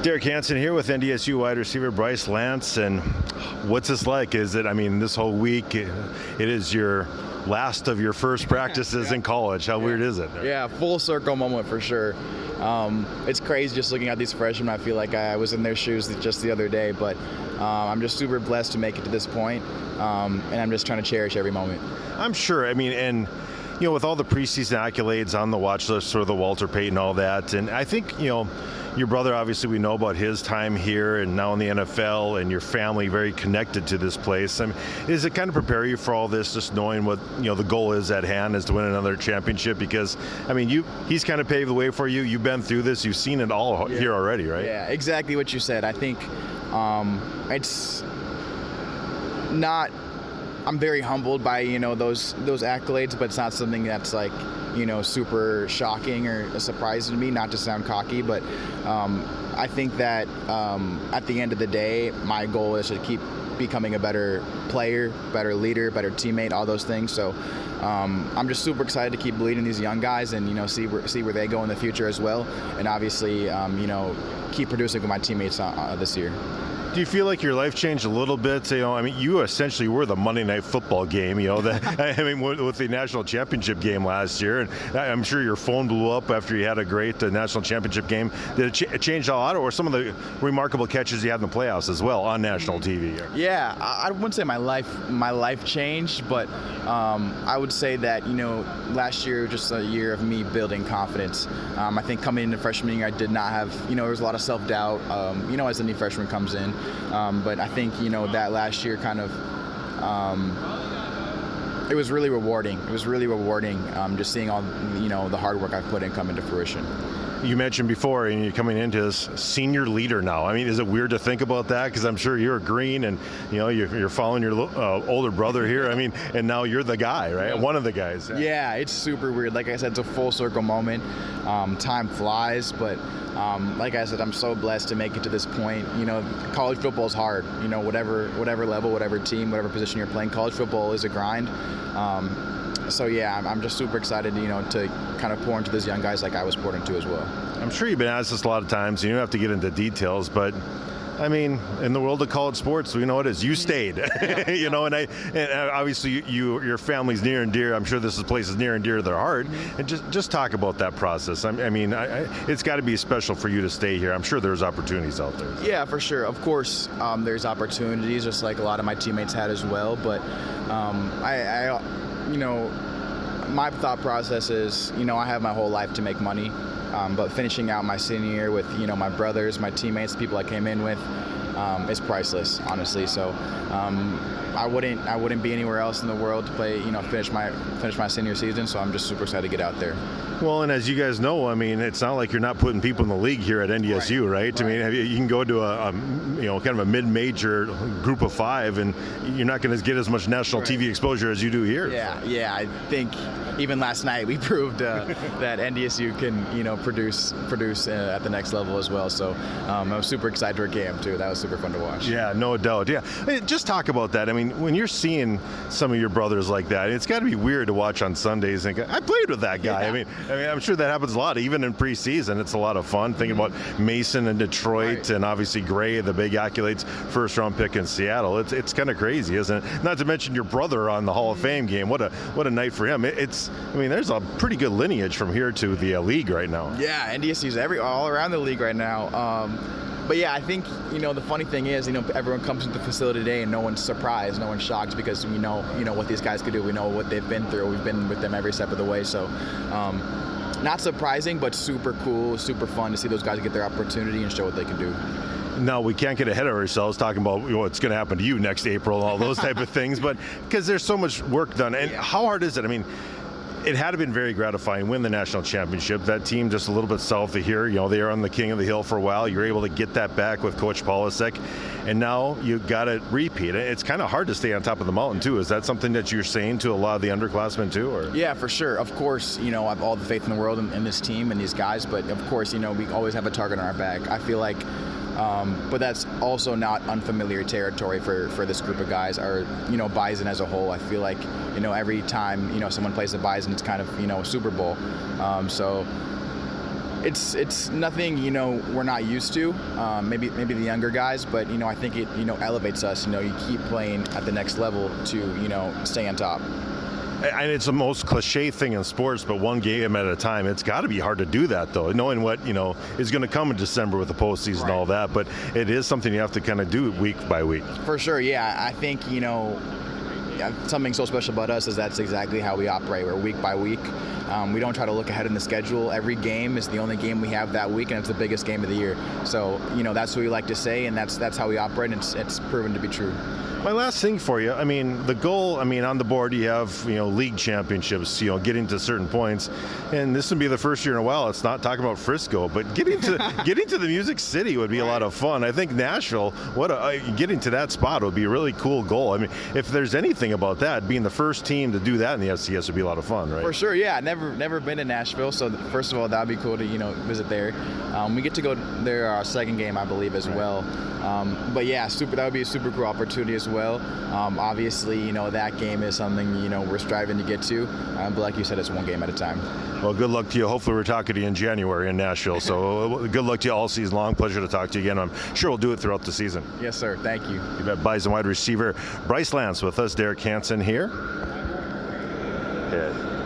Derek Hanson here with Ndsu wide receiver Bryce Lance, and what's this like? Is it, this whole week, it is your last of your first practices in college. How weird is it? Yeah, full circle moment for sure. It's crazy just looking at these freshmen. I feel like I was in their shoes just the other day, but I'm just super blessed to make it to this point, and I'm just trying to cherish every moment. I'm sure. And with all the preseason accolades on the watch list for the Walter Payton, all that, and I think, your brother, obviously we know about his time here and now in the NFL, and your family very connected to this place. Does it kind of prepare you for all this, just knowing what, the goal is at hand is to win another championship? Because, he's kind of paved the way for you. You've been through this. You've seen it all here already, right? Yeah, exactly what you said. I think it's not, I'm very humbled by, those accolades, but it's not something that's like, super shocking or a surprise to me, not to sound cocky, but I think that at the end of the day, my goal is to keep becoming a better player, better leader, better teammate, all those things. So I'm just super excited to keep leading these young guys and, see where they go in the future as well. And obviously, keep producing with my teammates this year. Do you feel like your life changed a little bit? You essentially were the Monday Night Football game, with the national championship game last year. And I'm sure your phone blew up after you had a great national championship game. Did it change a lot, or some of the remarkable catches you had in the playoffs as well on national TV? Yeah, I wouldn't say my life changed, but I would say that, last year was just a year of me building confidence. I think coming into freshman year, I did not have, there was a lot of self-doubt, as a new freshman comes in. But I think, that last year kind of, it was really rewarding. It was really rewarding just seeing all, the hard work I've put in come into fruition. You mentioned before, and you're coming into as senior leader now. Is it weird to think about that? Because I'm sure you're green, and you're following your older brother here. And now you're the guy, right? One of the guys. Yeah, it's super weird. Like I said, it's a full circle moment. Time flies, but like I said, I'm so blessed to make it to this point. College football is hard. Whatever level, whatever team, whatever position you're playing, college football is a grind. So yeah, I'm just super excited, to kind of pour into those young guys like I was poured into as well. I'm sure you've been asked this a lot of times. You don't have to get into details, but in the world of college sports, we know it is. You stayed, and obviously your family's near and dear. I'm sure this place is near and dear to their heart. And just talk about that process. It's got to be special for you to stay here. I'm sure there's opportunities out there. Yeah, for sure. Of course, there's opportunities, just like a lot of my teammates had as well. But my thought process is, I have my whole life to make money, but finishing out my senior year with, my brothers, my teammates, the people I came in with, is priceless, honestly. So I wouldn't be anywhere else in the world to play, finish my senior season. So I'm just super excited to get out there. Well, and as you guys know, it's not like you're not putting people in the league here at Ndsu, right? You can go to a kind of a mid-major group of five, and you're not going to get as much national TV exposure as you do here. Yeah. I think even last night we proved that Ndsu can, produce at the next level as well. So I'm super excited for a game too. That was super fun to watch. Yeah, no doubt. Yeah, just talk about that. When you're seeing some of your brothers like that, it's got to be weird to watch on Sundays and think, I played with that guy. Yeah. I'm sure that happens a lot, even in preseason. It's a lot of fun thinking about Mason in Detroit, and obviously Gray, the big accolades, first-round pick in Seattle. It's kind of crazy, isn't it? Not to mention your brother on the Hall of Fame game. What a night for him. There's a pretty good lineage from here to the league right now. Yeah, NDSU's all around the league right now. But yeah, I think, the funny thing is, everyone comes into the facility today and no one's surprised, no one's shocked, because we know, what these guys could do. We know what they've been through. We've been with them every step of the way. So, not surprising, but super cool, super fun to see those guys get their opportunity and show what they can do. No, we can't get ahead of ourselves talking about what's going to happen to you next April, all those type of things, but because there's so much work done. And how hard is it? It had been very gratifying, win the national championship. That team just a little bit south of here, they were on the King of the Hill for a while. You're able to get that back with Coach Polasek, and now you got to repeat it. It's kind of hard to stay on top of the mountain too. Is that something that you're saying to a lot of the underclassmen too? Or? Yeah, for sure. Of course, I have all the faith in the world in this team and these guys, but of course, we always have a target on our back. I feel like but that's also not unfamiliar territory for this group of guys, or Bison as a whole. I feel like every time someone plays the Bison, it's kind of Super Bowl. So it's nothing, you know, we're not used to. Maybe the younger guys, but you know, I think it, you know, elevates us. You know, you keep playing at the next level to, you know, stay on top. And it's the most cliche thing in sports, but one game at a time. It's got to be hard to do that, though, knowing what, you know, is going to come in December with the postseason and all that. But it is something you have to kind of do week by week. For sure, yeah. I think, you know, something so special about us is that's exactly how we operate. We're week by week. We don't try to look ahead in the schedule. Every game is the only game we have that week, and it's the biggest game of the year. So, you know, that's what we like to say, and that's how we operate, and it's proven to be true. My last thing for you, I mean, the goal, I mean, on the board you have, you know, league championships, you know, getting to certain points, and this would be the first year in a while. It's not talking about Frisco, but getting to the Music City would be a lot of fun. I think Nashville, getting to that spot would be a really cool goal. I mean, if there's anything about that, being the first team to do that in the FCS would be a lot of fun, right? For sure, yeah. Never been to Nashville, so first of all, that'd be cool to, you know, visit there. We get to go there our second game, I believe, as well. But yeah, that would be a super cool opportunity as well. Obviously, you know, that game is something, you know, we're striving to get to. But like you said, it's one game at a time. Well, good luck to you. Hopefully we're talking to you in January in Nashville. So good luck to you all season long. Pleasure to talk to you again. I'm sure we'll do it throughout the season. Yes, sir. Thank you. You bet. Bison wide receiver Bryce Lance with us. Derek Hanson here. Yeah.